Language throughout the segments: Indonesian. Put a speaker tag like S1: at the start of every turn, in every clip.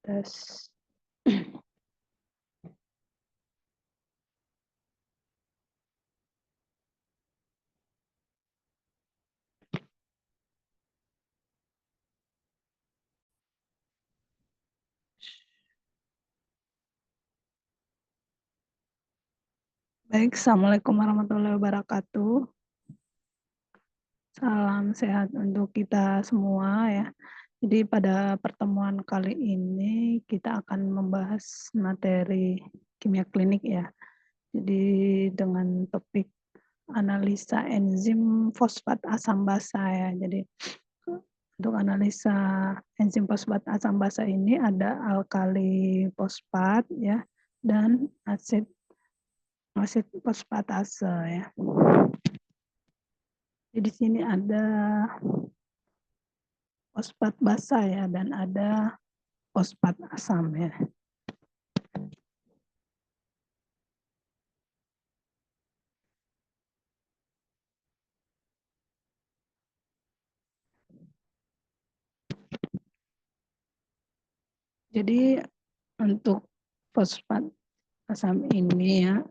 S1: Tes. Baik, Assalamualaikum warahmatullahi wabarakatuh. Salam sehat untuk kita semua ya. Jadi pada pertemuan kali ini kita akan membahas materi kimia klinik ya. Jadi dengan topik analisa enzim fosfat asam basa ya. Jadi untuk analisa enzim fosfat asam basa ini ada alkali fosfat ya dan asid fosfatase ya. Jadi di sini ada fosfat basa ya dan ada fosfat asam ya. Jadi untuk fosfat asam ini ya,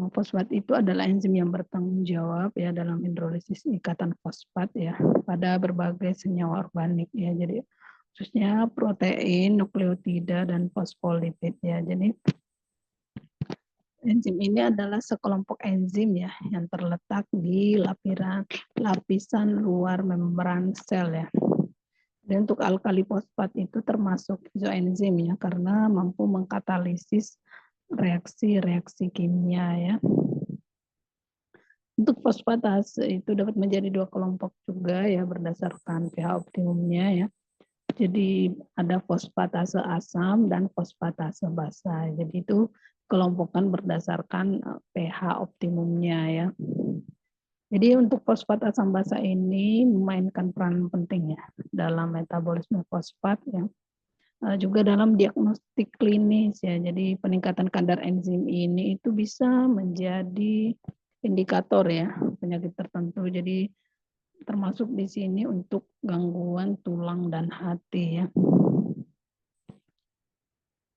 S1: fosfat itu adalah enzim yang bertanggung jawab ya dalam hidrolisis ikatan fosfat ya pada berbagai senyawa organik ya. Jadi khususnya protein, nukleotida dan fosfolipid ya. Jadi enzim ini adalah sekelompok enzim ya yang terletak di lapisan luar membran sel ya. Dan untuk alkali fosfat itu termasuk isoenzim ya karena mampu mengkatalisis reaksi-reaksi kimia ya. Untuk fosfatase itu dapat menjadi dua kelompok juga ya berdasarkan pH optimumnya ya. Jadi ada fosfatase asam dan fosfatase basa. Jadi itu kelompokan berdasarkan pH optimumnya ya. Jadi untuk fosfat asam basa ini memainkan peran penting ya dalam metabolisme fosfat ya. Juga dalam diagnostik klinis ya. Jadi peningkatan kadar enzim ini itu bisa menjadi indikator ya penyakit tertentu. Jadi termasuk di sini untuk gangguan tulang dan hati ya.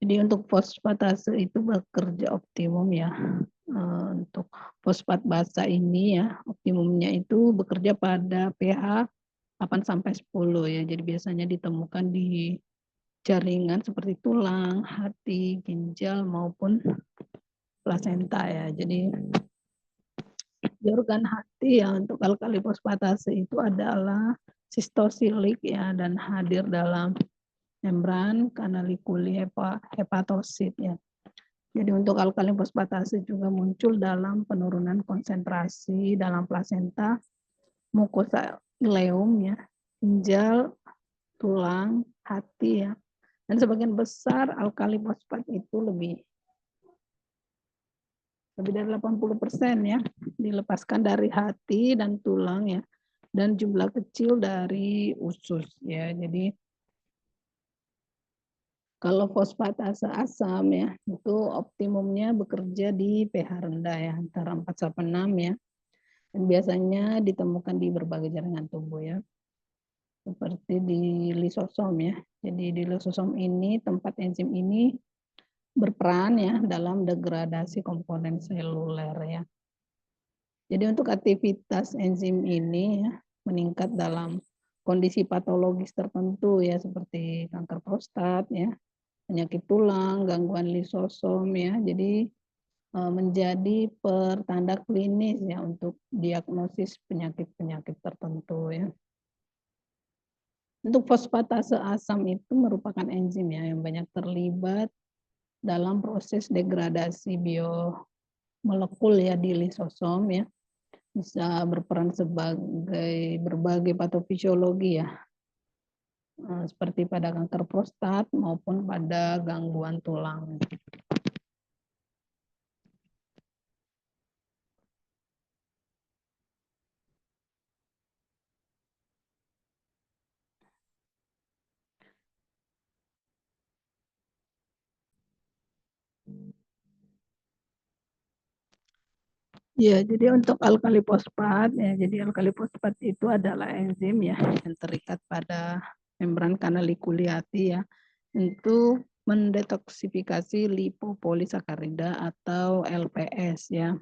S1: Jadi untuk fosfatase itu bekerja optimum ya. Untuk fosfat basa ini ya, optimumnya itu bekerja pada pH 8 sampai 10 ya. Jadi biasanya ditemukan di jaringan seperti tulang, hati, ginjal maupun plasenta ya. Jadi di organ hati ya untuk alkali fosfatase itu adalah sistosilik ya dan hadir dalam membran kanalikuli hepatosit ya. Jadi untuk alkali fosfatase juga muncul dalam penurunan konsentrasi dalam plasenta, mukosa ileum ya, ginjal, tulang, hati ya. Dan sebagian besar alkali fosfat itu lebih dari 80% ya dilepaskan dari hati dan tulang ya dan jumlah kecil dari usus ya. Jadi kalau fosfatase asam ya itu optimumnya bekerja di pH rendah ya antara 4 sampai 6 ya. Dan biasanya ditemukan di berbagai jaringan tubuh ya. Seperti di lisosom ya. Jadi di lisosom ini tempat enzim ini berperan ya dalam degradasi komponen seluler ya. Jadi untuk aktivitas enzim ini ya, meningkat dalam kondisi patologis tertentu ya seperti kanker prostat ya, penyakit tulang, gangguan lisosom ya. Jadi menjadi pertanda klinis ya untuk diagnosis penyakit-penyakit tertentu ya. Untuk fosfatase asam itu merupakan enzim ya yang banyak terlibat dalam proses degradasi biomolekul ya di lisosom ya. Bisa berperan sebagai berbagai patofisiologi ya, seperti pada kanker prostat maupun pada gangguan tulang. Ya, jadi untuk alkali fosfat ya, jadi alkali fosfat itu adalah enzim ya yang terikat pada membran kanalikuli hati ya, untuk mendetoksifikasi lipopolisakarida atau LPS ya.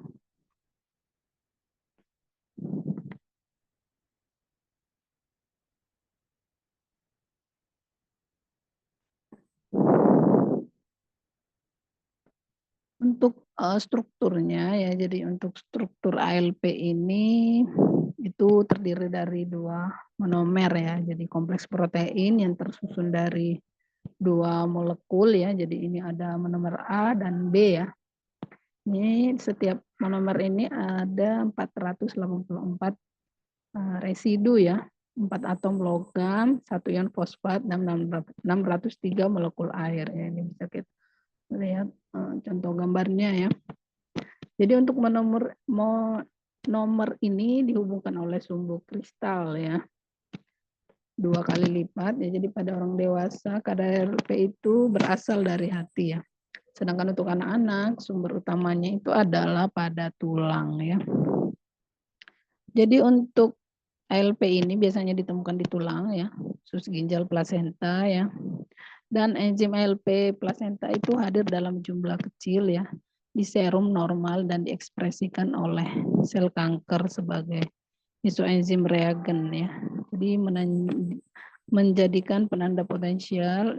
S1: Untuk strukturnya ya, jadi untuk struktur ALP ini itu terdiri dari 2 monomer ya, jadi kompleks protein yang tersusun dari 2 molekul ya, jadi ini ada monomer A dan B ya. Ini setiap monomer ini ada 484 residu ya, 4 atom logam, 1 ion fosfat, dan 603 molekul air ya. Ini bisa kita lihat contoh gambarnya ya. Jadi untuk monomer ini dihubungkan oleh sumbu kristal ya, 2 kali lipat ya. Jadi pada orang dewasa kadar RP itu berasal dari hati ya. Sedangkan untuk anak-anak sumber utamanya itu adalah pada tulang ya. Jadi untuk ALP ini biasanya ditemukan di tulang ya, usus ginjal plasenta ya. Dan enzim ALP plasenta itu hadir dalam jumlah kecil ya di serum normal dan diekspresikan oleh sel kanker sebagai isoenzim reagen ya. Jadi menjadikan penanda potensial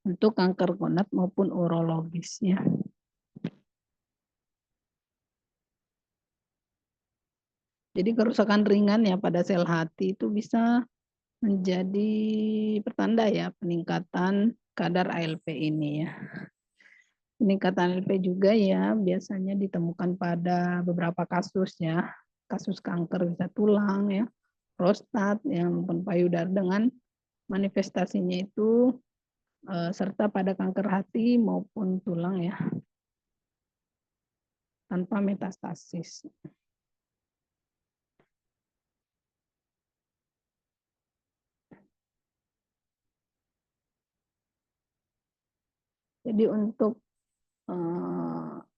S1: untuk kanker gonad maupun urologis ya. Jadi kerusakan ringan ya pada sel hati itu bisa menjadi pertanda ya peningkatan kadar ALP ini ya. Peningkatan ALP juga ya biasanya ditemukan pada beberapa kasus ya. Kasus kanker bisa tulang ya, prostat yang maupun payudara dengan manifestasinya itu serta pada kanker hati maupun tulang ya tanpa metastasis. Jadi untuk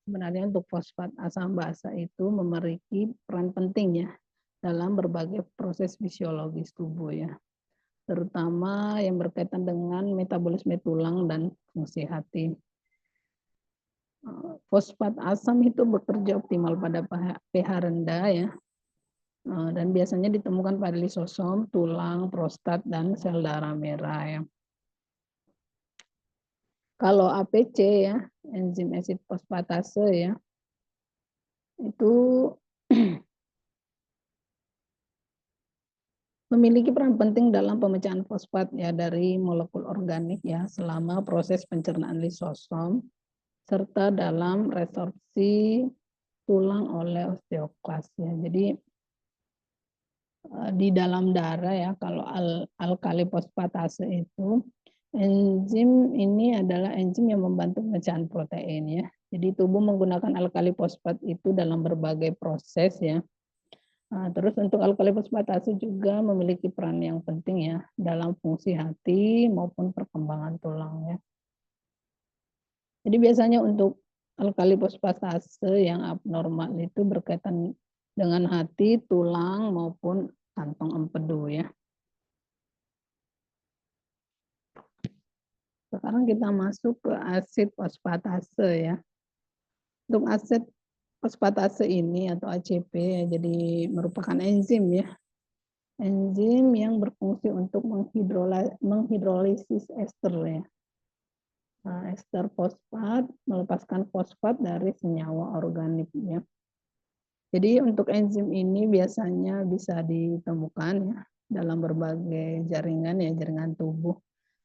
S1: sebenarnya untuk fosfat asam basa itu memiliki peran penting ya dalam berbagai proses fisiologis tubuh ya, terutama yang berkaitan dengan metabolisme tulang dan fungsi hati. Fosfat asam itu bekerja optimal pada pH rendah ya, dan biasanya ditemukan pada lisosom, tulang, prostat, dan sel darah merah ya. Kalau APC ya, enzim acid fosfatase ya, itu memiliki peran penting dalam pemecahan fosfat ya dari molekul organik ya selama proses pencernaan lisosom serta dalam resorpsi tulang oleh osteoklas ya. Jadi di dalam darah ya kalau alkali fosfatase itu enzim ini adalah enzim yang membantu pemecahan protein ya. Jadi tubuh menggunakan alkali fosfat itu dalam berbagai proses ya. Nah, terus untuk alkali fosfatase juga memiliki peran yang penting ya dalam fungsi hati maupun perkembangan tulang ya. Jadi biasanya untuk alkali fosfatase yang abnormal itu berkaitan dengan hati, tulang maupun kantong empedu ya. Sekarang kita masuk ke asid fosfatase ya. Untuk asid fosfatase ini atau ACP ya, jadi merupakan enzim ya. Enzim yang berfungsi untuk menghidrolisis ester ya. Nah, ester fosfat melepaskan fosfat dari senyawa organik ya. Jadi untuk enzim ini biasanya bisa ditemukan ya dalam berbagai jaringan ya, jaringan tubuh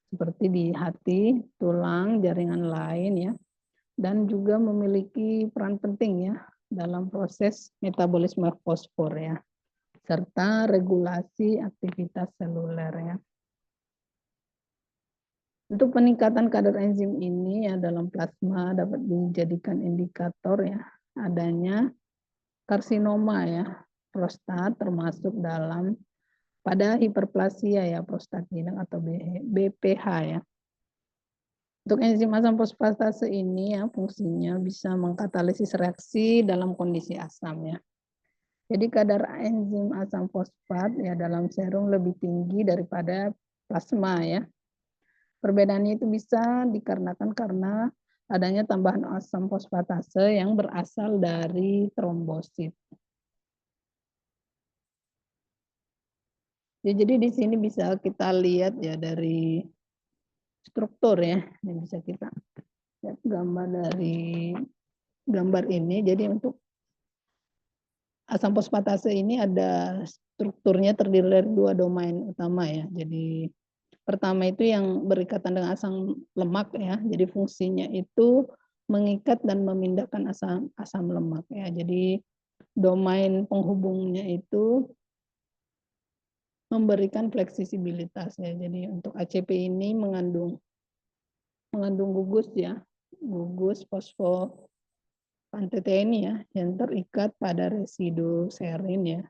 S1: seperti di hati, tulang, jaringan lain ya, dan juga memiliki peran penting ya dalam proses metabolisme fosfor ya, serta regulasi aktivitas seluler ya. Untuk peningkatan kadar enzim ini ya dalam plasma dapat dijadikan indikator ya adanya karsinoma ya prostat termasuk dalam pada hiperplasia ya prostaglandin atau BPH ya. Untuk enzim asam fosfatase ini ya fungsinya bisa mengkatalisis reaksi dalam kondisi asam ya. Jadi kadar enzim asam fosfat ya dalam serum lebih tinggi daripada plasma ya. Perbedaannya itu bisa dikarenakan karena adanya tambahan asam fosfatase yang berasal dari trombosit. Ya, jadi di sini bisa kita lihat ya dari struktur ya, yang bisa kita lihat gambar dari gambar ini. Jadi untuk asam fosfatase ini ada strukturnya terdiri dari 2 domain utama ya. Jadi pertama itu yang berikatan dengan asam lemak ya. Jadi fungsinya itu mengikat dan memindahkan asam asam lemak ya. Jadi domain penghubungnya itu memberikan fleksibilitas ya. Jadi untuk ACP ini mengandung gugus ya, gugus fosfopantoten ya yang terikat pada residu serin ya.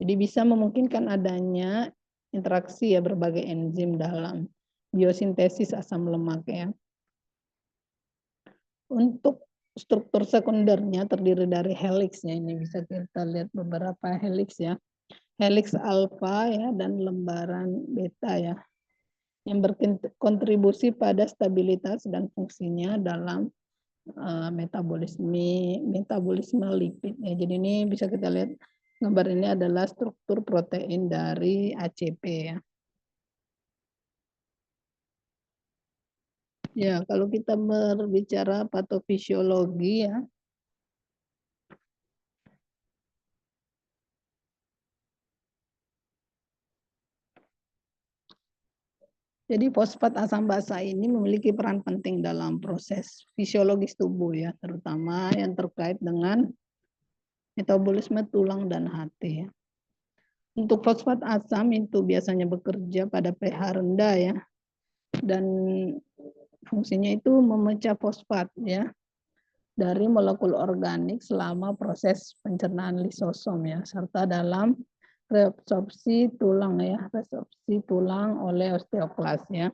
S1: Jadi bisa memungkinkan adanya interaksi ya berbagai enzim dalam biosintesis asam lemak ya. Untuk struktur sekundernya terdiri dari helix ya, ini bisa kita lihat beberapa helix ya. Helix alfa ya dan lembaran beta ya, yang berkontribusi pada stabilitas dan fungsinya dalam metabolisme lipid ya. Jadi ini bisa kita lihat gambar ini adalah struktur protein dari ACP ya. Ya, kalau kita berbicara patofisiologi ya, jadi fosfat asam basa ini memiliki peran penting dalam proses fisiologis tubuh ya, terutama yang terkait dengan metabolisme tulang dan hati ya. Untuk fosfat asam itu biasanya bekerja pada pH rendah ya, dan fungsinya itu memecah fosfat ya dari molekul organik selama proses pencernaan lisosom ya, serta dalam reabsorpsi tulang ya, reabsorpsi tulang oleh osteoklas ya.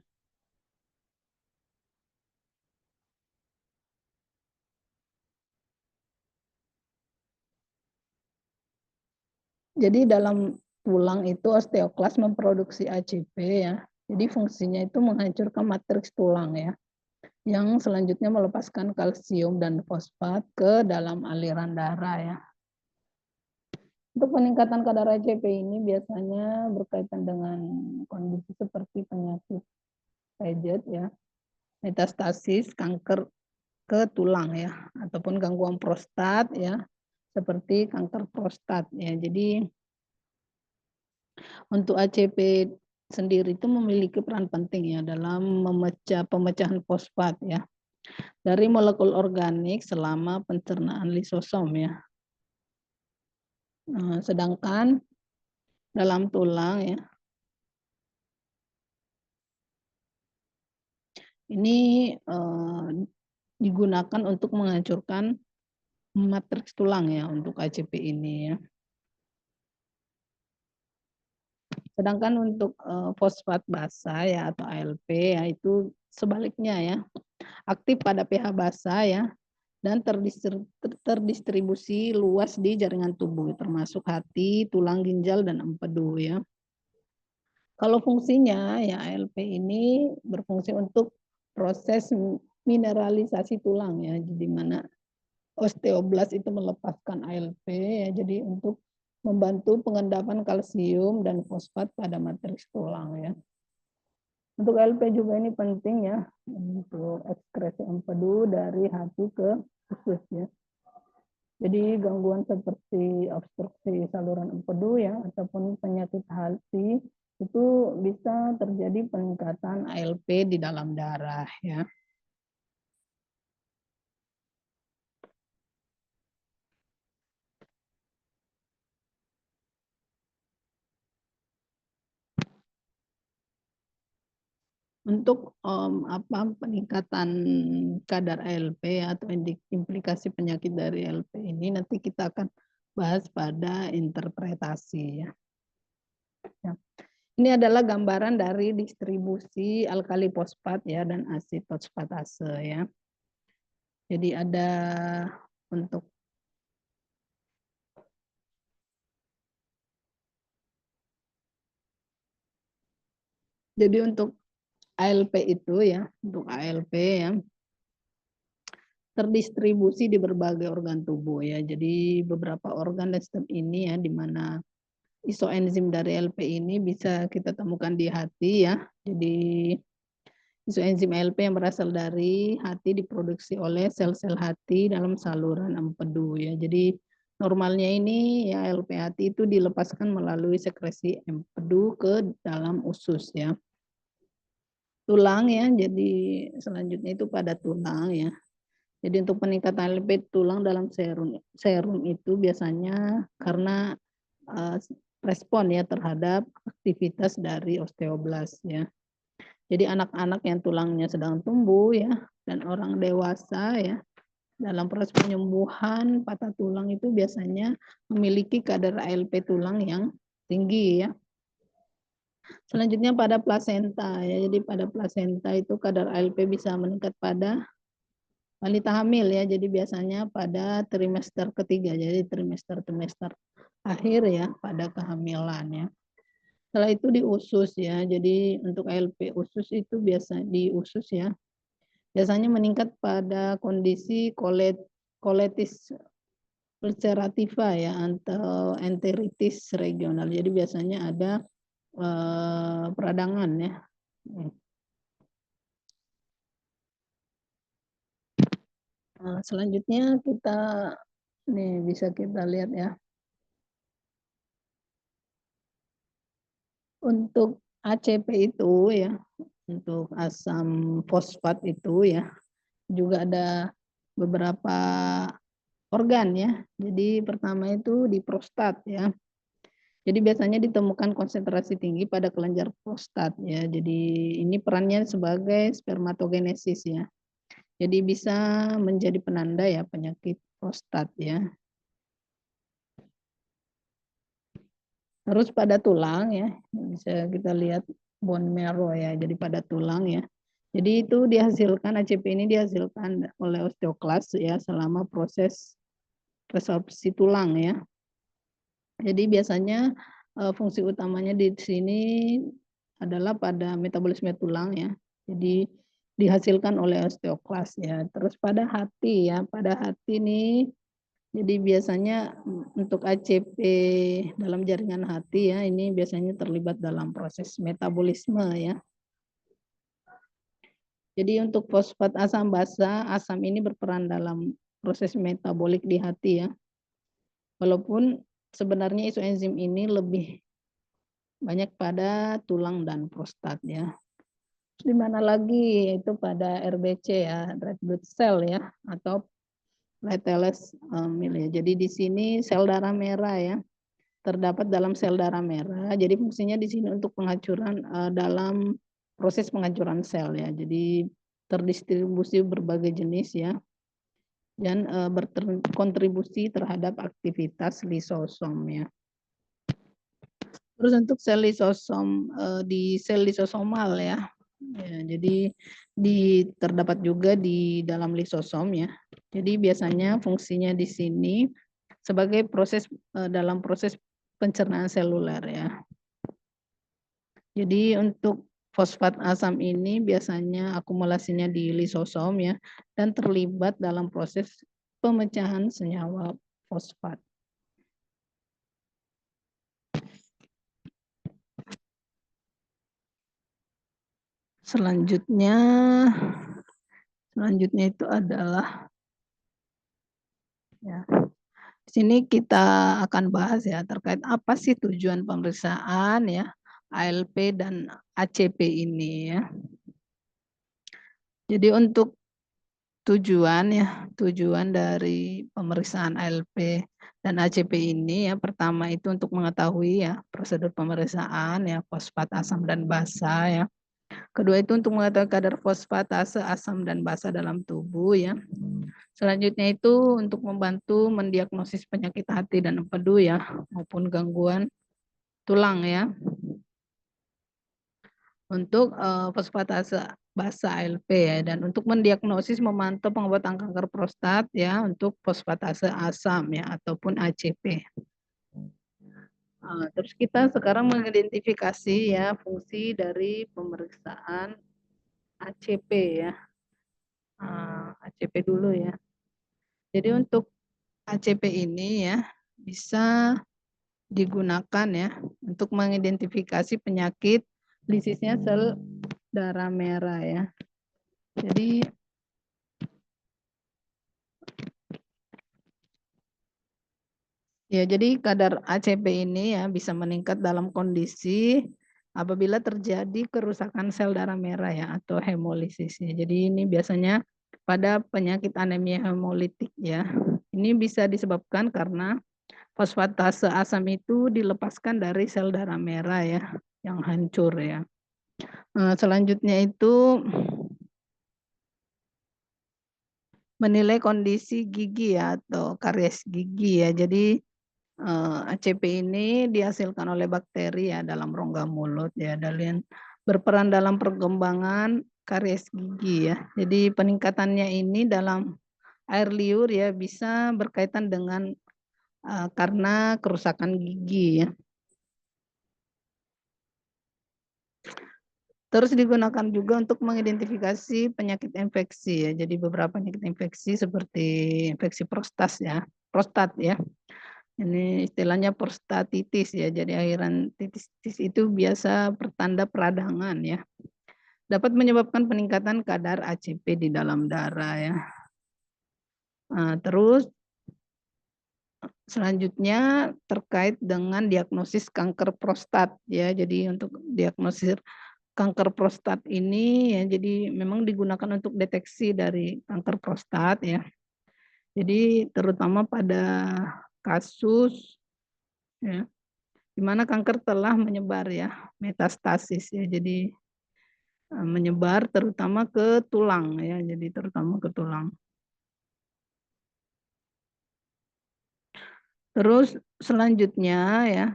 S1: Jadi dalam tulang itu osteoklas memproduksi ACP ya. Jadi fungsinya itu menghancurkan matriks tulang ya, yang selanjutnya melepaskan kalsium dan fosfat ke dalam aliran darah ya. Untuk peningkatan kadar ACP ini biasanya berkaitan dengan kondisi seperti penyakit Paget ya, metastasis kanker ke tulang ya, ataupun gangguan prostat ya, seperti kanker prostat ya. Jadi untuk ACP sendiri itu memiliki peran penting ya dalam pemecahan fosfat ya dari molekul organik selama pencernaan lisosom ya. Sedangkan dalam tulang ya, ini digunakan untuk menghancurkan matriks tulang ya untuk ACP ini ya. Sedangkan untuk fosfat basa ya atau ALP ya itu sebaliknya ya, aktif pada pH basa ya dan terdistribusi luas di jaringan tubuh termasuk hati, tulang, ginjal dan empedu ya. Kalau fungsinya ya ALP ini berfungsi untuk proses mineralisasi tulang ya, di mana osteoblas itu melepaskan ALP ya, jadi untuk membantu pengendapan kalsium dan fosfat pada matriks tulang ya. Untuk ALP juga ini penting ya untuk ekskresi empedu dari hati ke usus ya. Jadi gangguan seperti obstruksi saluran empedu ya ataupun penyakit hati itu bisa terjadi peningkatan ALP di dalam darah ya. Untuk peningkatan kadar ALP atau implikasi penyakit dari ALP ini nanti kita akan bahas pada interpretasi ya. Ya. Ini adalah gambaran dari distribusi alkali fosfat ya dan asid fosfatase ya. Jadi ada untuk jadi untuk ALP itu ya, untuk ALP ya, terdistribusi di berbagai organ tubuh ya. Jadi beberapa organ dan sistem ini ya, di mana isoenzim dari LP ini bisa kita temukan di hati ya. Jadi isoenzim LP yang berasal dari hati diproduksi oleh sel-sel hati dalam saluran empedu ya. Jadi normalnya ini ya LP hati itu dilepaskan melalui sekresi empedu ke dalam usus ya. Tulang ya, jadi selanjutnya itu pada tulang ya. Jadi untuk peningkatan lipid tulang dalam serum itu biasanya karena respon ya terhadap aktivitas dari osteoblas ya. Jadi anak-anak yang tulangnya sedang tumbuh ya dan orang dewasa ya dalam proses penyembuhan patah tulang itu biasanya memiliki kadar ALP tulang yang tinggi ya. Selanjutnya pada plasenta ya. Jadi pada plasenta itu kadar ALP bisa meningkat pada wanita hamil ya. Jadi biasanya pada trimester ketiga. Jadi trimester akhir ya pada kehamilan ya. Setelah itu di usus ya. Jadi untuk ALP usus itu biasa di usus ya. Biasanya meningkat pada kondisi kolitis ulcerativa ya atau enteritis regional. Jadi biasanya ada peradangan ya. Selanjutnya kita nih bisa kita lihat ya. Untuk ACP itu ya, untuk asam fosfat itu ya, juga ada beberapa organ ya. Jadi pertama itu di prostat ya. Jadi biasanya ditemukan konsentrasi tinggi pada kelenjar prostat ya. Jadi ini perannya sebagai spermatogenesis ya. Jadi bisa menjadi penanda ya penyakit prostat ya. Terus pada tulang ya, bisa kita lihat bone marrow ya, jadi pada tulang ya. Jadi itu dihasilkan, ACP ini dihasilkan oleh osteoklas ya selama proses resorpsi tulang ya. Jadi biasanya fungsi utamanya di sini adalah pada metabolisme tulang ya. Jadi dihasilkan oleh osteoklas ya. Terus pada hati ya, pada hati ini jadi biasanya untuk ACP dalam jaringan hati ya, ini biasanya terlibat dalam proses metabolisme ya. Jadi untuk fosfat asam basa, asam ini berperan dalam proses metabolik di hati ya. Walaupun sebenarnya isoenzim ini lebih banyak pada tulang dan prostat ya. Di mana lagi itu pada RBC ya, red blood cell ya, atau platelet ya. Jadi di sini sel darah merah ya. Terdapat dalam sel darah merah. Jadi fungsinya di sini untuk penghancuran dalam proses penghancuran sel ya. Jadi terdistribusi berbagai jenis ya dan berkontribusi terhadap aktivitas lisosom ya. Terus untuk sel lisosom di sel lisosomal ya. Ya, jadi terdapat juga di dalam lisosom ya. Jadi biasanya fungsinya di sini sebagai proses dalam proses pencernaan seluler ya. Jadi untuk fosfat asam ini biasanya akumulasinya di lisosom ya dan terlibat dalam proses pemecahan senyawa fosfat. Selanjutnya itu adalah ya. Di sini kita akan bahas ya terkait apa sih tujuan pemeriksaan ya ALP dan ACP ini ya. Jadi untuk tujuan dari pemeriksaan ALP dan ACP ini ya pertama itu untuk mengetahui ya prosedur pemeriksaan ya fosfat asam dan basa ya. Kedua itu untuk mengetahui kadar fosfatase asam dan basa dalam tubuh ya. Selanjutnya itu untuk membantu mendiagnosis penyakit hati dan empedu ya maupun gangguan tulang ya. Untuk fosfatase basa ALP ya dan untuk mendiagnosis memantau pengobatan kanker prostat ya untuk fosfatase asam ya ataupun ACP. Terus kita sekarang mengidentifikasi ya fungsi dari pemeriksaan ACP ya. ACP dulu ya. Jadi untuk ACP ini ya bisa digunakan ya untuk mengidentifikasi penyakit lisisnya sel darah merah ya. Jadi kadar ACP ini ya bisa meningkat dalam kondisi apabila terjadi kerusakan sel darah merah ya atau hemolisis ya. Jadi ini biasanya pada penyakit anemia hemolitik ya. Ini bisa disebabkan karena fosfatase asam itu dilepaskan dari sel darah merah ya yang hancur ya. Selanjutnya itu menilai kondisi gigi ya atau karies gigi ya. Jadi ACP ini dihasilkan oleh bakteri ya dalam rongga mulut ya dan berperan dalam perkembangan karies gigi ya. Jadi peningkatannya ini dalam air liur ya bisa berkaitan dengan karena kerusakan gigi ya. Terus digunakan juga untuk mengidentifikasi penyakit infeksi ya. Jadi beberapa penyakit infeksi seperti infeksi prostat ya. Ini istilahnya prostatitis ya. Jadi airan titis itu biasa pertanda peradangan ya. Dapat menyebabkan peningkatan kadar ACP di dalam darah ya. Terus selanjutnya terkait dengan diagnosis kanker prostat ya. Jadi untuk diagnosis kanker prostat ini ya jadi memang digunakan untuk deteksi dari kanker prostat ya. Jadi terutama pada kasus ya di mana kanker telah menyebar ya, metastasis ya. Jadi menyebar terutama ke tulang ya, jadi terutama ke tulang. Terus selanjutnya ya,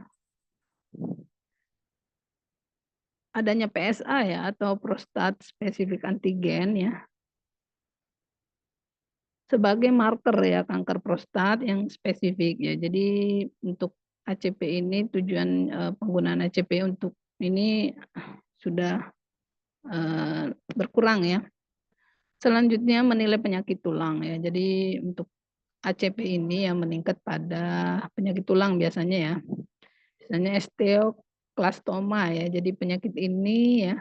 S1: adanya PSA ya atau prostat specific antigen ya sebagai marker ya kanker prostat yang spesifik ya. Jadi untuk ACP ini tujuan penggunaan ACP untuk ini sudah berkurang ya. Selanjutnya menilai penyakit tulang ya. Jadi untuk ACP ini yang meningkat pada penyakit tulang biasanya ya. Misalnya osteoklastoma ya. Jadi penyakit ini ya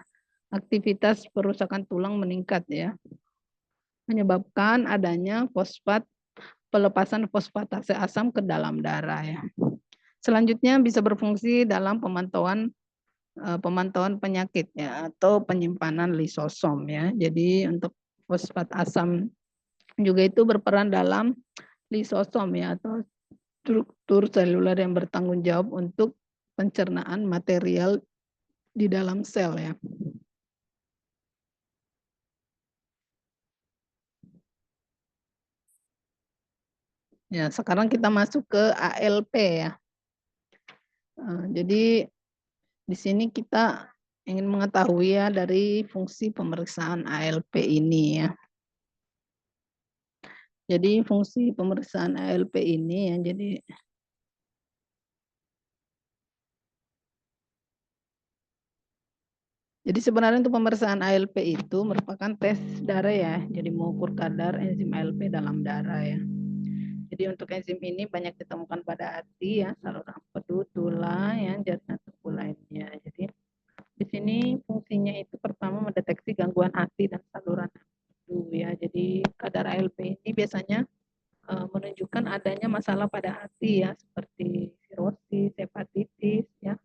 S1: aktivitas perusakan tulang meningkat ya. Menyebabkan adanya pelepasan fosfatase asam ke dalam darah ya. Selanjutnya bisa berfungsi dalam pemantauan penyakit ya atau penyimpanan lisosom ya. Jadi untuk fosfat asam juga itu berperan dalam lisosom ya atau struktur seluler yang bertanggung jawab untuk pencernaan material di dalam sel ya. Ya, sekarang kita masuk ke ALP ya. Jadi di sini kita ingin mengetahui ya dari fungsi pemeriksaan ALP ini ya. Jadi fungsi pemeriksaan ALP ini ya, jadi sebenarnya untuk pemeriksaan ALP itu merupakan tes darah ya, jadi mengukur kadar enzim ALP dalam darah ya. Jadi untuk enzim ini banyak ditemukan pada hati ya, saluran empedu, tulang, ya, jaringan tubuh lainnya. Jadi di sini fungsinya itu pertama mendeteksi gangguan hati dan saluran empedu ya. Jadi kadar ALP ini biasanya menunjukkan adanya masalah pada hati ya, seperti sirosis, hepatitis ya,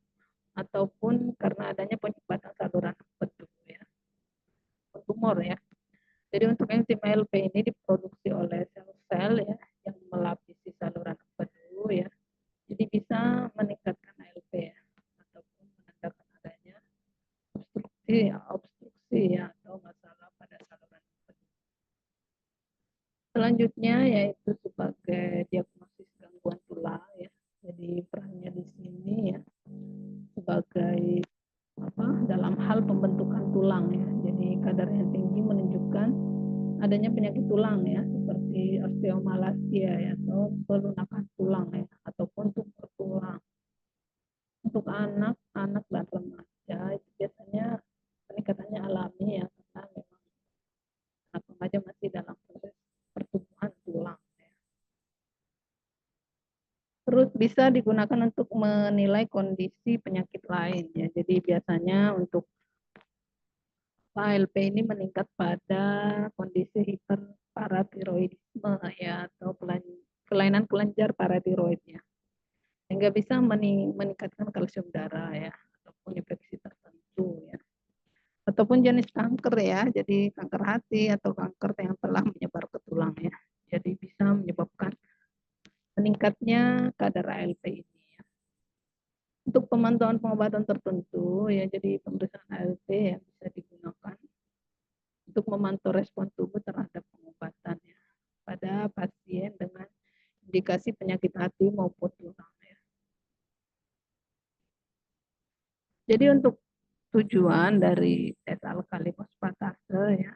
S1: ataupun karena adanya penyumbatan saluran empedu ya, tumor ya. Jadi untuk enzim ALP ini diproduksi oleh sel-sel ya yang melapisi saluran empedu ya. Jadi bisa meningkatkan ALP ya ataupun menandakan adanya obstruksi ya atau masalah pada saluran empedu. Selanjutnya yaitu sebagai diagnosis gangguan tulang ya. Jadi perannya di sini ya sebagai dalam hal pembentukan tulang ya. Jadi kadar yang tinggi menunjukkan adanya penyakit tulang ya seperti osteomalacia ya atau pelunakan tulang ya ataupun tumor tulang. Untuk anak dan remaja itu biasanya peningkatannya alami ya karena memang bisa digunakan untuk menilai kondisi penyakit lain ya. Jadi biasanya untuk ALP ini meningkat pada kondisi hiperparatiroidisme ya, atau kelainan kelenjar paratiroidnya, sehingga bisa meningkatkan kalsium darah ya, ataupun infeksi tertentu ya, ataupun jenis kanker ya, jadi kanker hati atau kanker yang telah menyebar ke tulang ya, jadi bisa menyebabkan meningkatnya kadar ALP ini ya. Untuk pemantauan pengobatan tertentu ya, jadi pemeriksaan ALP yang bisa digunakan untuk memantau respon tubuh terhadap pengobatan ya, pada pasien dengan indikasi penyakit hati maupun tulang ya. Jadi untuk tujuan dari tes alkali fosfatase ya,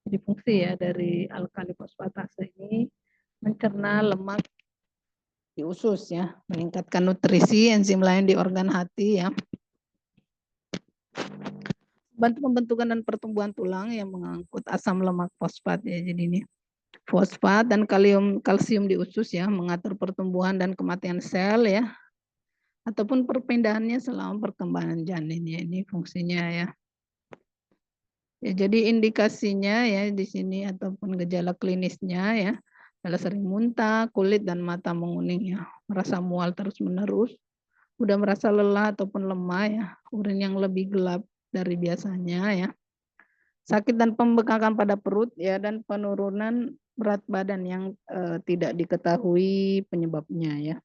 S1: jadi fungsi ya dari alkali fosfatase ini mencerna lemak di usus ya, meningkatkan nutrisi enzim lain di organ hati ya, bantu pembentukan dan pertumbuhan tulang yang mengangkut asam lemak fosfat ya. Jadi ini fosfat dan kalsium di usus ya, mengatur pertumbuhan dan kematian sel ya, ataupun perpindahannya selama perkembangan janin ya, ini fungsinya ya. Ya, jadi indikasinya ya di sini ataupun gejala klinisnya ya, adalah sering muntah, kulit dan mata menguning ya, merasa mual terus-menerus, udah merasa lelah ataupun lemah ya, urin yang lebih gelap dari biasanya ya, sakit dan pembekakan pada perut ya, dan penurunan berat badan yang tidak diketahui penyebabnya ya.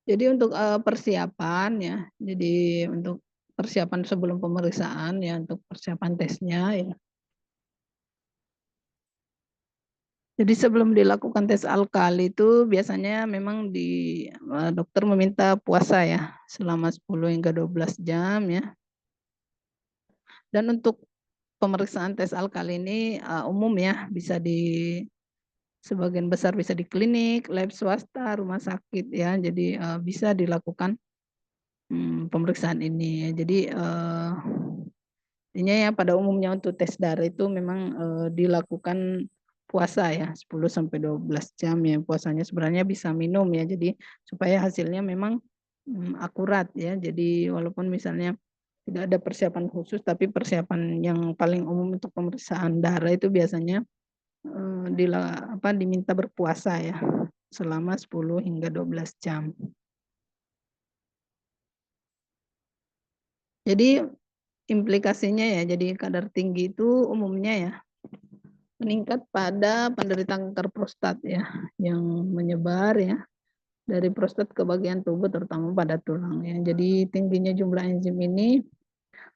S1: Jadi untuk persiapan ya, jadi untuk persiapan sebelum pemeriksaan ya, untuk persiapan tesnya ya. Jadi sebelum dilakukan tes alkali itu biasanya memang dokter meminta puasa ya selama 10 hingga 12 jam ya. Dan untuk pemeriksaan tes alkali ini umum ya, bisa sebagian besar bisa di klinik, lab swasta, rumah sakit ya. Jadi bisa dilakukan pemeriksaan ini ya. Jadi intinya ya pada umumnya untuk tes darah itu memang dilakukan puasa ya 10 sampai 12 jam ya. Puasanya sebenarnya bisa minum ya. Jadi supaya hasilnya memang akurat ya. Jadi walaupun misalnya tidak ada persiapan khusus, tapi persiapan yang paling umum untuk pemeriksaan darah itu biasanya diminta berpuasa ya selama 10 hingga 12 jam. Jadi implikasinya ya, jadi kadar tinggi itu umumnya ya meningkat pada penderita kanker prostat ya, yang menyebar ya dari prostat ke bagian tubuh terutama pada tulang ya. Jadi tingginya jumlah enzim ini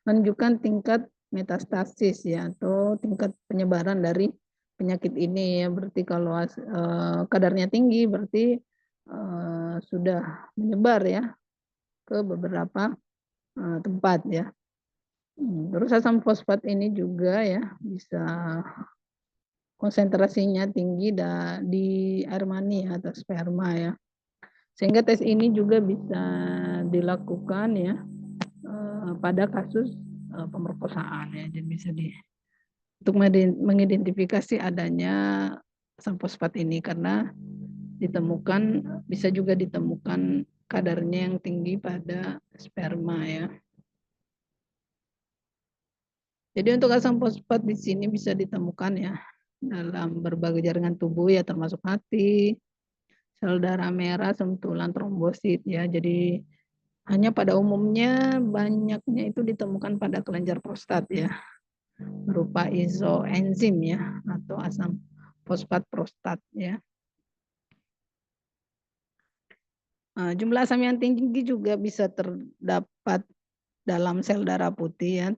S1: menunjukkan tingkat metastasis ya, atau tingkat penyebaran dari penyakit ini ya. Berarti kalau kadarnya tinggi berarti sudah menyebar ya ke beberapa tempat ya. Terus asam fosfat ini juga ya bisa konsentrasinya tinggi di air mani atau sperma ya. Sehingga tes ini juga bisa dilakukan ya pada kasus pemerkosaan ya. Jadi bisa untuk mengidentifikasi adanya asam fosfat ini, karena bisa juga ditemukan kadarnya yang tinggi pada sperma ya. Jadi untuk asam fosfat di sini bisa ditemukan ya dalam berbagai jaringan tubuh ya, termasuk hati, sel darah merah, sentulan trombosit ya. Jadi hanya pada umumnya banyaknya itu ditemukan pada kelenjar prostat ya, berupa isoenzim ya, atau asam fosfat prostat ya. Jumlah asam yang tinggi juga bisa terdapat dalam sel darah putih ya,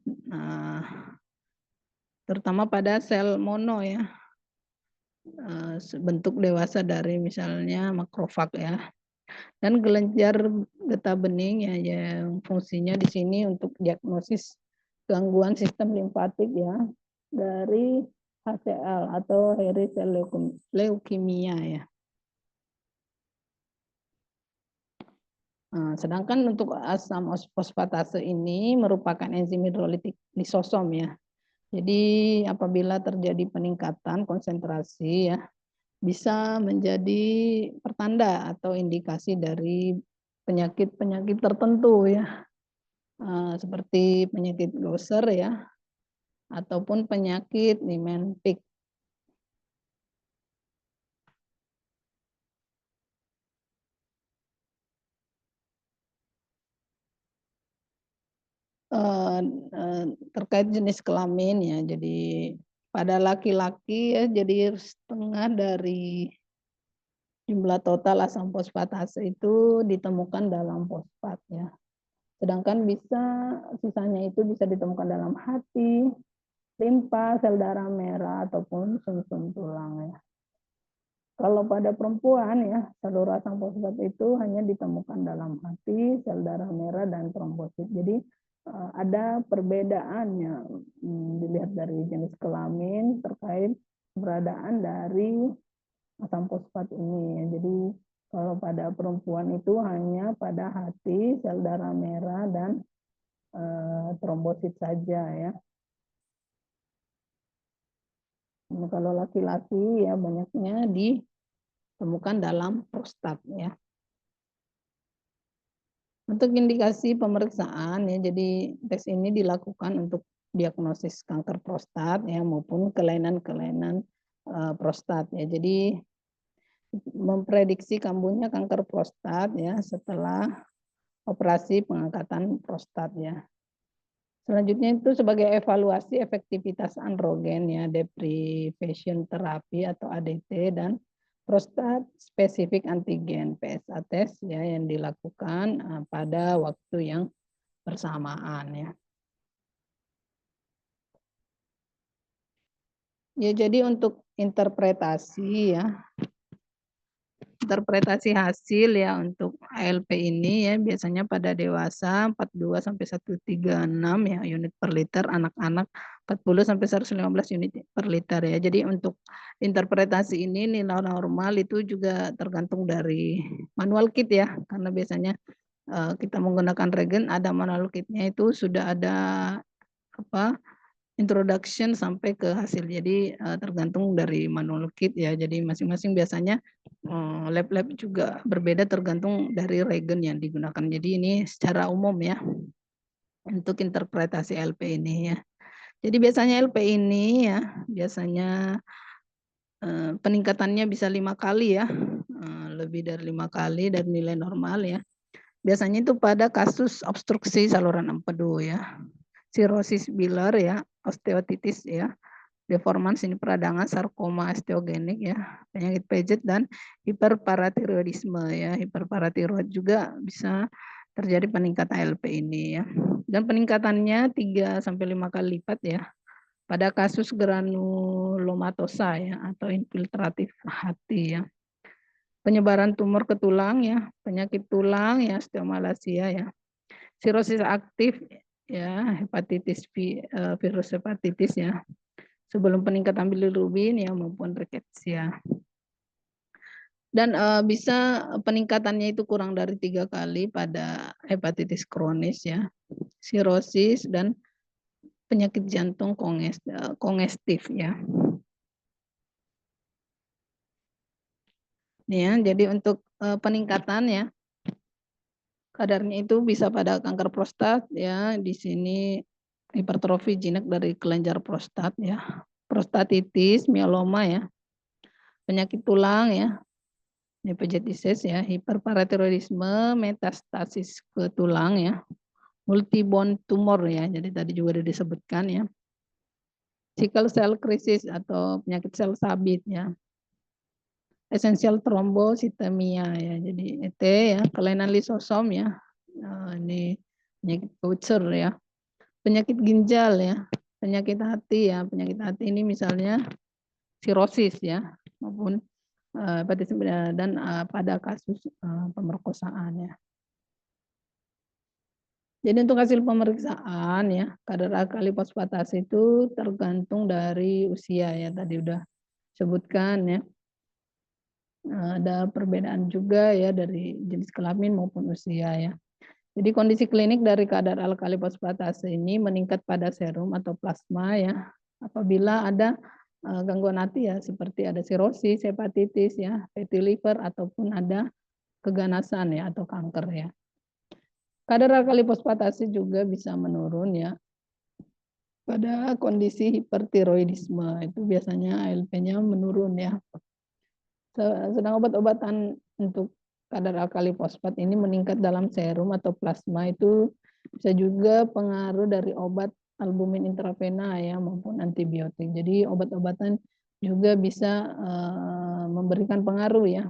S1: terutama pada sel mono ya, bentuk dewasa dari misalnya makrofag ya, dan kelenjar getah bening ya, yang fungsinya di sini untuk diagnosis gangguan sistem limfatik ya, dari HCL atau hairy cell leukemia ya. Sedangkan untuk asam fosfatase ini merupakan enzim hidrolitik lisosom ya. Jadi apabila terjadi peningkatan konsentrasi ya, bisa menjadi pertanda atau indikasi dari penyakit-penyakit tertentu ya, seperti penyakit Gaucher ya, ataupun penyakit Niemann-Pick. Terkait jenis kelamin ya, jadi pada laki-laki ya, jadi setengah dari jumlah total asam fosfatase itu ditemukan dalam fosfat ya. Sedangkan sisanya itu bisa ditemukan dalam hati, limpa, sel darah merah ataupun sumsum tulang ya. Kalau pada perempuan ya, saluran asam fosfat itu hanya ditemukan dalam hati, sel darah merah dan trombosit. Jadi ada perbedaannya dilihat dari jenis kelamin terkait keberadaan dari asam fosfat ini. Jadi kalau pada perempuan itu hanya pada hati, sel darah merah dan trombosit saja ya. Nah, kalau laki-laki ya banyaknya ditemukan dalam prostat ya. Untuk indikasi pemeriksaan ya, jadi tes ini dilakukan untuk diagnosis kanker prostat ya maupun kelainan-kelainan prostat ya. Jadi memprediksi kambuhnya kanker prostat ya setelah operasi pengangkatan prostat ya. Selanjutnya itu sebagai evaluasi efektivitas androgen ya, deprivation therapy atau ADT dan prostat spesifik antigen PSA test ya yang dilakukan pada waktu yang bersamaan ya. Ya jadi untuk interpretasi ya, interpretasi hasil ya untuk ALP ini ya biasanya pada dewasa 42 sampai 136 ya unit per liter, anak-anak 40 sampai 115 unit per liter ya. Jadi untuk interpretasi ini nilai normal itu juga tergantung dari manual kit ya, karena biasanya kita menggunakan regen ada manual kitnya itu sudah ada apa introduction sampai ke hasil. Jadi tergantung dari manual kit ya. Jadi masing-masing biasanya lab-lab juga berbeda tergantung dari regen yang digunakan. Jadi ini secara umum ya untuk interpretasi LP ini ya. Jadi biasanya LP ini ya biasanya peningkatannya bisa 5 kali ya, lebih dari 5 kali dari nilai normal ya. Biasanya itu pada kasus obstruksi saluran empedu ya, sirosis bilar ya, osteotitis ya, deformans ini peradangan, sarkoma osteogenik ya, penyakit Paget dan hiperparatiroidisme ya. Hiperparatiroid juga bisa terjadi peningkatan ALP ini ya. Dan peningkatannya 3 sampai 5 kali lipat ya pada kasus granulomatosa ya atau infiltratif hati ya. Penyebaran tumor ke tulang ya, penyakit tulang ya, osteomalacia ya. Sirosis aktif ya, hepatitis virus hepatitis ya, sebelum peningkatan bilirubin ya maupun riketsia. Dan bisa peningkatannya itu kurang dari 3 kali pada hepatitis kronis ya, sirosis dan penyakit jantung kongestif ya. Ya, jadi untuk peningkatan ya kadarnya itu bisa pada kanker prostat ya, di sini hipertrofi jinak dari kelenjar prostat ya, prostatitis, mieloma ya, penyakit tulang ya, hepatitis ya, hiperparatiroidisme, metastasis ke tulang ya, multibone tumor ya, jadi tadi juga sudah disebutkan ya, sickle cell crisis atau penyakit sel sabit ya, essential thrombocythemia ya, jadi ET ya, kelainan lisosom ya, ini penyakit Gaucher ya, penyakit ginjal ya, penyakit hati ya, penyakit hati ini misalnya sirosis ya, maupun hepatitis dan pada kasus pemerkosaan ya. Jadi untuk hasil pemeriksaan ya, kadar alkali fosfatase itu tergantung dari usia ya, tadi udah sebutkan ya. Ada perbedaan juga ya dari jenis kelamin maupun usia ya. Jadi kondisi klinik dari kadar alkali fosfatase ini meningkat pada serum atau plasma ya apabila ada gangguan hati ya seperti ada sirosis, hepatitis ya, fatty liver ataupun ada keganasan ya atau kanker ya. Kadar alkali fosfatase juga bisa menurun ya pada kondisi hipertiroidisme itu biasanya ALP-nya menurun ya. Sedang obat-obatan untuk kadar alkali fosfat ini meningkat dalam serum atau plasma itu bisa juga pengaruh dari obat albumin intravena ya maupun antibiotik. Jadi obat-obatan juga bisa memberikan pengaruh ya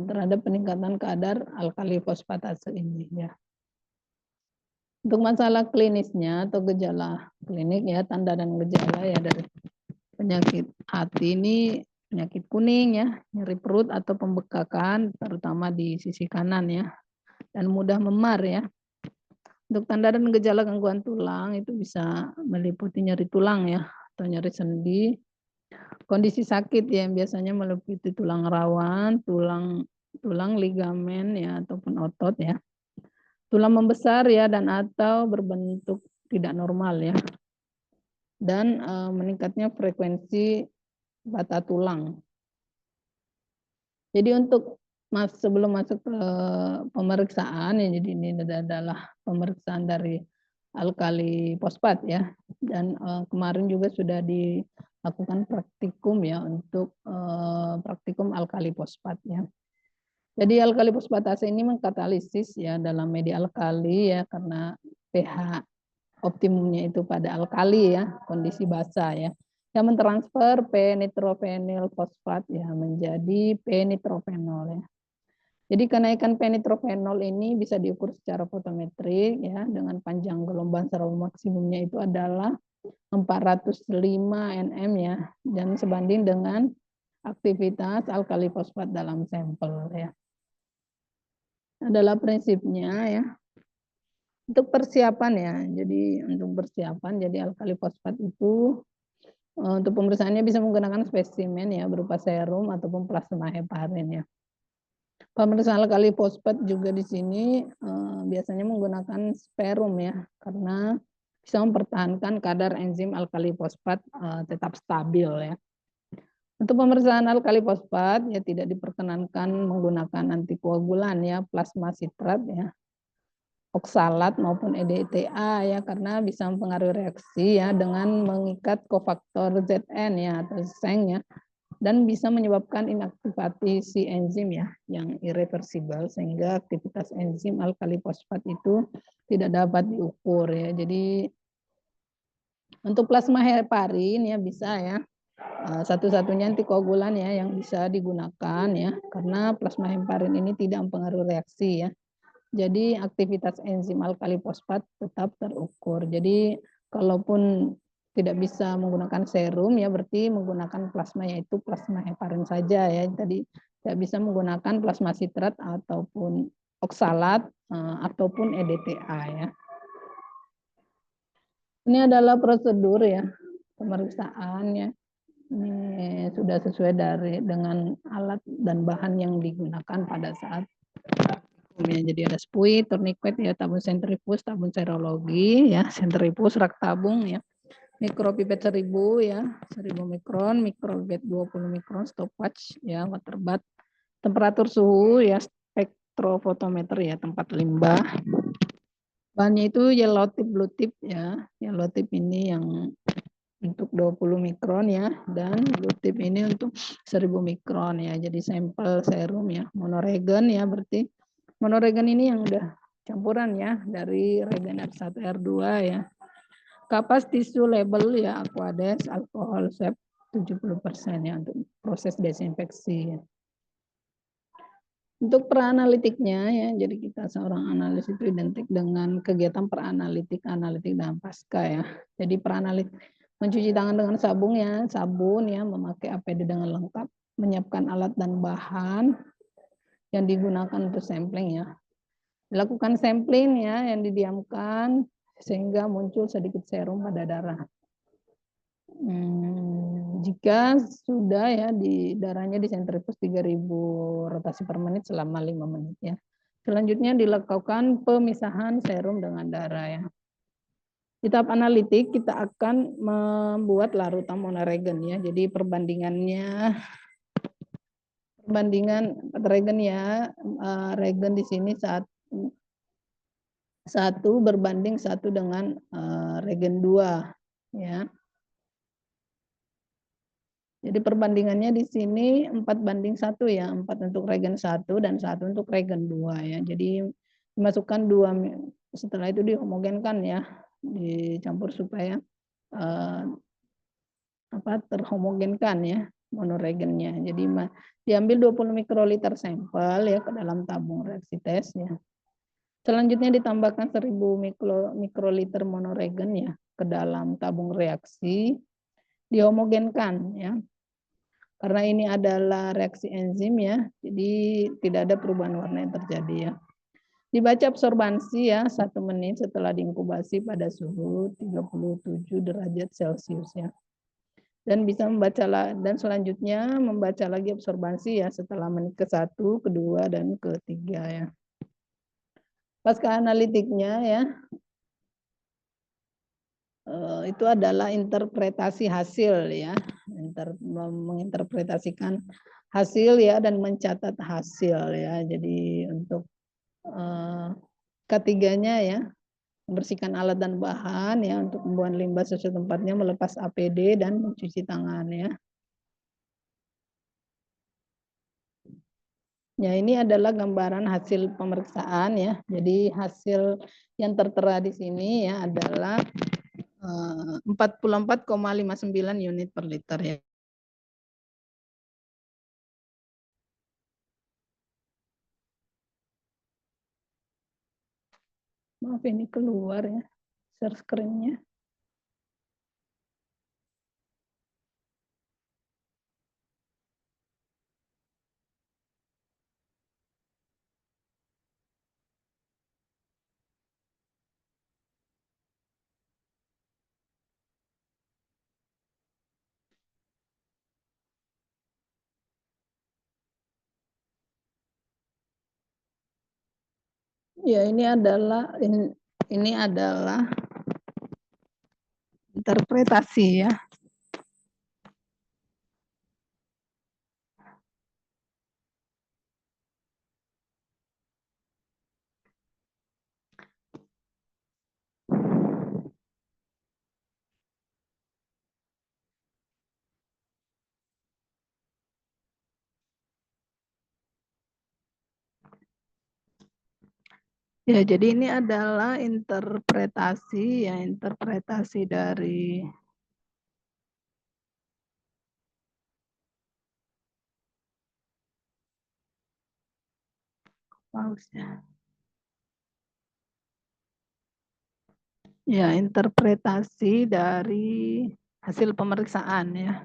S1: terhadap peningkatan kadar alkali fosfatase ini ya. Untuk masalah klinisnya atau gejala klinik ya, tanda dan gejala ya dari penyakit hati ini penyakit kuning ya, nyeri perut atau pembekakan terutama di sisi kanan ya, dan mudah memar ya. Untuk tanda dan gejala gangguan tulang itu bisa meliputi nyeri tulang ya, atau nyeri sendi, kondisi sakit ya, yang biasanya meliputi tulang rawan, tulang ligamen ya, ataupun otot ya, tulang membesar ya, dan atau berbentuk tidak normal ya, dan meningkatnya frekuensi patah tulang. Jadi untuk sebelum masuk ke pemeriksaan ya, jadi ini adalah pemeriksaan dari alkali fosfat ya, dan kemarin juga sudah dilakukan praktikum ya untuk praktikum alkali fosfat ya. Jadi alkali fosfatase ini mengkatalisis ya dalam media alkali ya karena pH optimumnya itu pada alkali ya, kondisi basa ya. Yang mentransfer P-nitrophenyl fosfat ya menjadi P-nitrophenol ya. Jadi kenaikan P-nitrophenol ini bisa diukur secara fotometrik ya dengan panjang gelombang serum maksimumnya itu adalah 405 nm ya dan sebanding dengan aktivitas alkali fosfat dalam sampel ya. Adalah prinsipnya ya. Untuk persiapan ya, jadi untuk persiapan, jadi alkali fosfat itu untuk pemeriksaannya bisa menggunakan spesimen ya berupa serum ataupun plasma heparin ya. Pemeriksaan alkali fosfat juga di sini biasanya menggunakan sputum ya, karena bisa mempertahankan kadar enzim alkali fosfat tetap stabil ya. Untuk pemeriksaan alkali fosfat ya tidak diperkenankan menggunakan antikoagulan ya, plasma sitrat ya, oksalat maupun EDTA ya karena bisa mempengaruhi reaksi ya dengan mengikat kofaktor ZN ya atau seng ya dan bisa menyebabkan inaktivasi si enzim ya yang irreversibel sehingga aktivitas enzim alkali fosfat itu tidak dapat diukur ya. Jadi untuk plasma heparin ya bisa ya satu-satunya antikoagulan ya yang bisa digunakan ya karena plasma heparin ini tidak mempengaruhi reaksi ya. Jadi aktivitas enzim alkali fosfat tetap terukur. Jadi kalaupun tidak bisa menggunakan serum ya berarti menggunakan plasma yaitu plasma heparin saja ya. Tadi tidak bisa menggunakan plasma sitrat ataupun oksalat ataupun EDTA ya. Ini adalah prosedur ya pemeriksaan ya. Ini sudah sesuai dengan alat dan bahan yang digunakan pada saat ya. Jadi ada spui, tourniquet ya, tabung sentrifus, tabung serologi ya, sentrifus, rak tabung ya, mikropipet 1000 ya, 1000 mikron, mikropipet 20 mikron, stopwatch ya, water bath, temperatur suhu ya, spektrofotometer ya, tempat limbah. Bahannya itu yellow tip, blue tip ya, yellow tip ini yang untuk 20 mikron ya, dan blue tip ini untuk 1000 mikron ya, jadi sampel serum ya, monoregen ya, berarti monoregen ini yang udah campuran ya dari regen R1 R2 ya. Kapas tisu label ya Aquades alkohol swab 70% ya untuk proses desinfeksi ya. Untuk peranalitiknya ya, jadi kita seorang analis itu identik dengan kegiatan peranalitik, analitik dan pasca ya. Jadi peranalitik mencuci tangan dengan sabun ya, memakai APD dengan lengkap, menyiapkan alat dan bahan yang digunakan untuk sampling ya. Dilakukan sampling ya yang didiamkan sehingga muncul sedikit serum pada darah. Jika sudah ya di darahnya disentrifus 3000 rotasi per menit selama 5 menit ya. Selanjutnya dilakukan pemisahan serum dengan darah ya. Di tahap analitik kita akan membuat larutan monoregen ya. Jadi perbandingan regen ya, regen di sini satu berbanding satu dengan regen 2 ya. Jadi perbandingannya di sini 4:1 ya, 4 untuk regen 1 dan 1 untuk regen 2 ya. Jadi dimasukkan 2, setelah itu dihomogenkan ya, dicampur supaya terhomogenkan ya monoregennya. Jadi diambil 20 mikroliter sampel ya ke dalam tabung reaksi tes ya. Selanjutnya ditambahkan 1000 mikroliter monoregen ya ke dalam tabung reaksi, dihomogenkan ya. Karena ini adalah reaksi enzim ya, jadi tidak ada perubahan warna yang terjadi ya. Dibaca absorbansi ya 1 menit setelah diinkubasi pada suhu 37 derajat Celcius ya. Dan bisa membaca dan selanjutnya membaca lagi absorbansi ya setelah menit ke-1, kedua dan ketiga ya. Pasca analitiknya ya, itu adalah interpretasi hasil ya, menginterpretasikan hasil ya dan mencatat hasil ya. Jadi untuk ketiganya ya, membersihkan alat dan bahan ya untuk membuang limbah sesuai tempatnya, melepas APD dan mencuci tangan ya. Ya, ini adalah gambaran hasil pemeriksaan ya. Jadi hasil yang tertera di sini ya adalah 44,59 unit per liter ya. Maaf ini keluar ya share screen-nya. Ya, ini adalah interpretasi ya. Ya, jadi ini adalah interpretasi ya, interpretasi dari pausnya. Ya, interpretasi dari hasil pemeriksaan ya.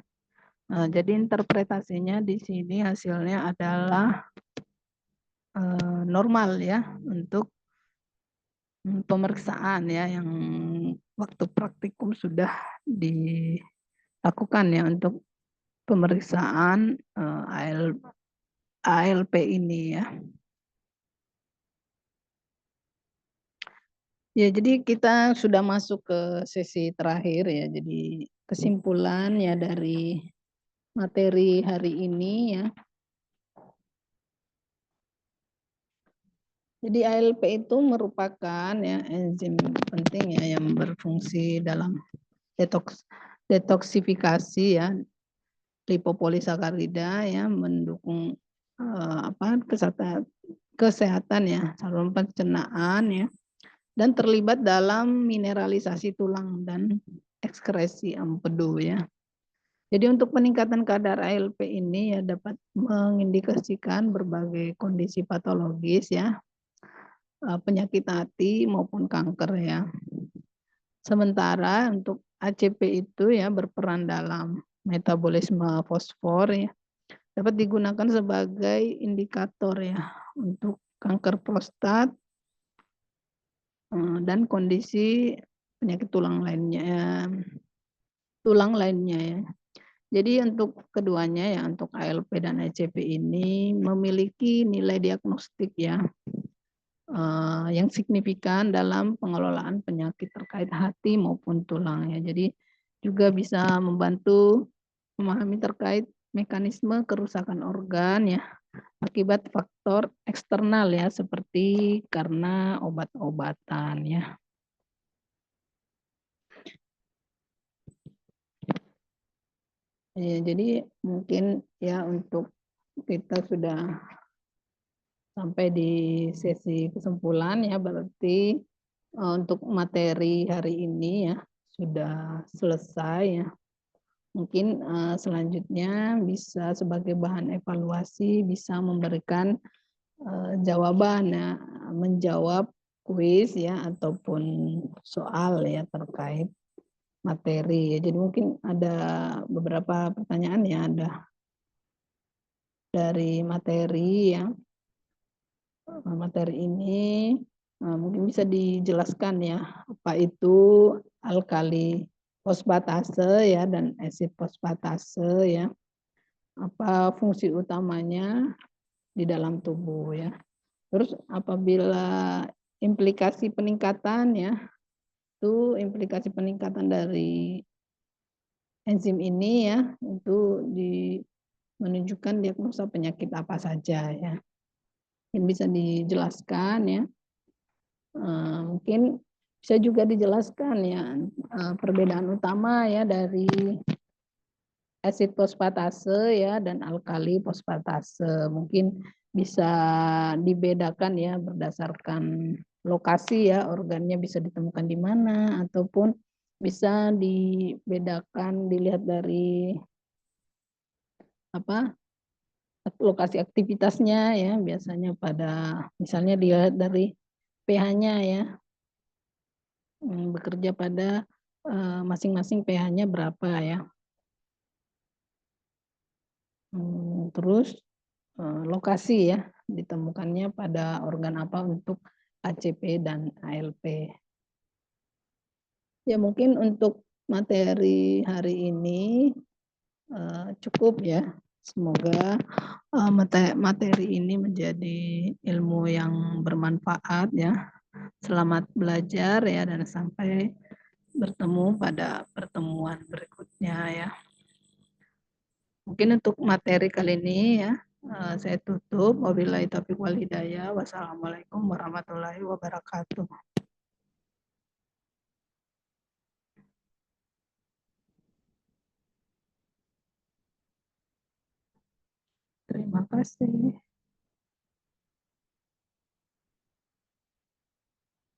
S1: Nah, jadi interpretasinya di sini hasilnya adalah normal ya untuk pemeriksaan ya yang waktu praktikum sudah dilakukan ya untuk pemeriksaan ALP ini ya. Ya, jadi kita sudah masuk ke sesi terakhir ya. Jadi kesimpulan ya dari materi hari ini ya. Jadi ALP itu merupakan ya enzim penting ya yang berfungsi dalam detoksifikasi ya lipopolisakarida ya, mendukung kesehatan ya saluran pencernaan ya, dan terlibat dalam mineralisasi tulang dan ekskresi empedu ya. Jadi untuk peningkatan kadar ALP ini ya dapat mengindikasikan berbagai kondisi patologis ya, penyakit hati maupun kanker ya. Sementara untuk ACP itu ya berperan dalam metabolisme fosfor ya, dapat digunakan sebagai indikator ya untuk kanker prostat dan kondisi penyakit tulang lainnya. tulang lainnya ya. Jadi untuk keduanya ya, untuk ALP dan ECP ini memiliki nilai diagnostik ya, yang signifikan dalam pengelolaan penyakit terkait hati maupun tulang ya. Jadi juga bisa membantu memahami terkait mekanisme kerusakan organ ya, akibat faktor eksternal ya, seperti karena obat-obatan ya. Jadi mungkin ya untuk kita sudah sampai di sesi kesimpulan ya, berarti untuk materi hari ini ya sudah selesai ya. Mungkin selanjutnya bisa sebagai bahan evaluasi bisa memberikan jawaban ya, menjawab kuis ya ataupun soal ya terkait materi. Jadi mungkin ada beberapa pertanyaan ya, ada dari materi ya. Materi ini mungkin bisa dijelaskan ya, apa itu alkali fosfatase ya dan asid fosfatase ya. Apa fungsi utamanya di dalam tubuh ya. Terus apabila implikasi peningkatan ya, itu implikasi peningkatan dari enzim ini ya, itu menunjukkan diagnosa penyakit apa saja ya. Yang bisa dijelaskan ya. Mungkin bisa juga dijelaskan ya perbedaan utama ya dari asid fosfatase ya dan alkali fosfatase. Mungkin bisa dibedakan ya berdasarkan lokasi ya, organnya bisa ditemukan di mana ataupun bisa dibedakan dilihat dari apa lokasi aktivitasnya ya, biasanya pada misalnya dilihat dari pH-nya ya, bekerja pada masing-masing pH-nya berapa ya. Terus lokasi ya, ditemukannya pada organ apa untuk ACP dan ALP. Ya mungkin untuk materi hari ini cukup ya. Semoga materi ini menjadi ilmu yang bermanfaat ya. Selamat belajar ya dan sampai bertemu pada pertemuan berikutnya ya. Mungkin untuk materi kali ini ya saya tutup. Wabillahi taufiq wal hidayah. Wassalamualaikum warahmatullahi wabarakatuh. Terima kasih.